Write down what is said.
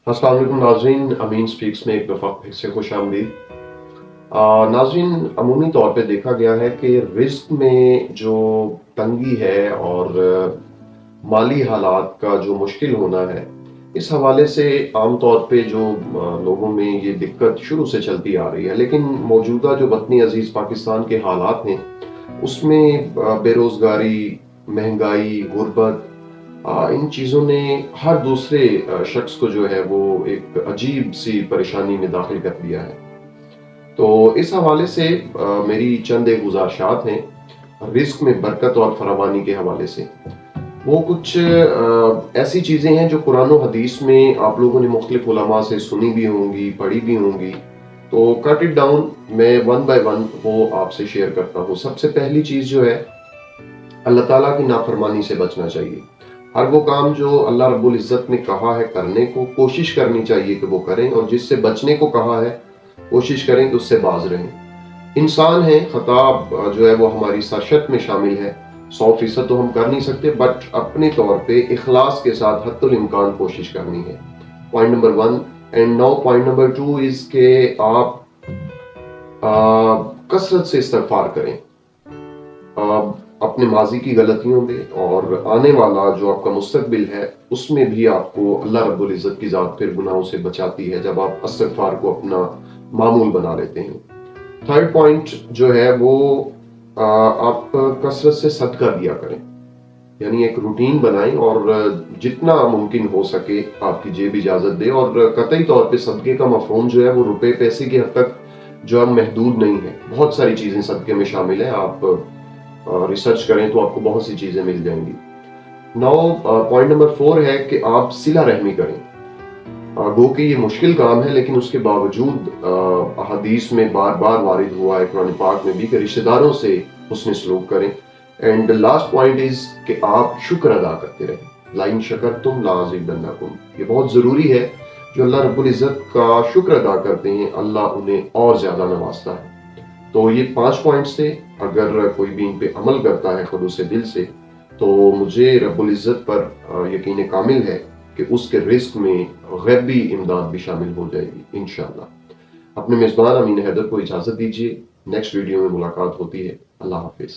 السلام علیکم ناظرین، امین سپیکس میں ایک دفعہ پھر سے خوش آمدید۔ ناظرین، عمومی طور پہ دیکھا گیا ہے کہ رزق میں جو تنگی ہے اور مالی حالات کا جو مشکل ہونا ہے، اس حوالے سے عام طور پہ جو لوگوں میں یہ دقت شروع سے چلتی آ رہی ہے، لیکن موجودہ جو وطنی عزیز پاکستان کے حالات ہیں اس میں بے روزگاری، مہنگائی، غربت، ان چیزوں نے ہر دوسرے شخص کو جو ہے وہ ایک عجیب سی پریشانی میں داخل کر دیا ہے۔ تو اس حوالے سے میری چند ایک گزارشات ہیں رزق میں برکت اور فراوانی کے حوالے سے۔ وہ کچھ ایسی چیزیں ہیں جو قرآن و حدیث میں آپ لوگوں نے مختلف علماء سے سنی بھی ہوں گی، پڑھی بھی ہوں گی۔ تو کٹ اٹ ڈاؤن، میں ون بائی ون وہ آپ سے شیئر کرتا ہوں۔ سب سے پہلی چیز جو ہے، اللہ تعالیٰ کی نافرمانی سے بچنا چاہیے۔ ہر وہ کام جو اللہ رب العزت نے کہا ہے کرنے کو، کوشش کرنی چاہیے کہ وہ کریں، اور جس سے بچنے کو کہا ہے کوشش کریں کہ اس سے باز رہیں۔ انسان ہے، خطا جو ہے وہ ہماری سرشت میں شامل ہے، 100% تو ہم کر نہیں سکتے، بٹ اپنے طور پہ اخلاص کے ساتھ حتی الامکان کوشش کرنی ہے۔ Point number 1 and now point number 2 از کہ آپ کثرت سے استغفار کریں اپنے ماضی کی غلطیوں میں، اور آنے والا جو آپ کا مستقبل ہے اس میں بھی آپ کو اللہ رب العزت کی ذات پھر گناہوں سے بچاتی ہے جب آپ استغفار کو اپنا معمول بنا لیتے ہیں۔ تھرڈ پوائنٹ جو ہے وہ آپ کثرت سے صدقہ دیا کریں، یعنی ایک روٹین بنائیں اور جتنا ممکن ہو سکے آپ کی جیب اجازت دے، اور قطعی طور پہ صدقے کا مفہوم جو ہے وہ روپے پیسے کی حد تک جو ہے محدود نہیں ہے، بہت ساری چیزیں صدقے میں شامل ہیں۔ آپ ریسرچ کریں تو آپ کو بہت سی چیزیں مل جائیں گی۔ پوائنٹ نمبر 4 ہے کہ آپ صلہ رحمی کریں۔ گو کہ یہ مشکل کام ہے، لیکن اس کے باوجود احادیث میں بار بار وارد ہوا ہے، قرآن پاک میں بھی، کہ رشتہ داروں سے حسن سلوک کریں۔ اینڈ لاسٹ پوائنٹ از کہ آپ شکر ادا کرتے رہیں۔ لَئِن شَكَرْتُمْ لَأَزِيدَنَّكُمْ، یہ بہت ضروری ہے۔ جو اللہ رب العزت کا شکر ادا کرتے ہیں اللہ انہیں اور زیادہ نوازتا ہے۔ تو یہ 5 پوائنٹس تھے، اگر کوئی بھی ان پہ عمل کرتا ہے خلوص دل سے تو مجھے رب العزت پر یقین کامل ہے کہ اس کے رزق میں غیبی امداد بھی شامل ہو جائے گی انشاءاللہ۔ اپنے میزبان امین حیدر کو اجازت دیجیے، نیکسٹ ویڈیو میں ملاقات ہوتی ہے۔ اللہ حافظ۔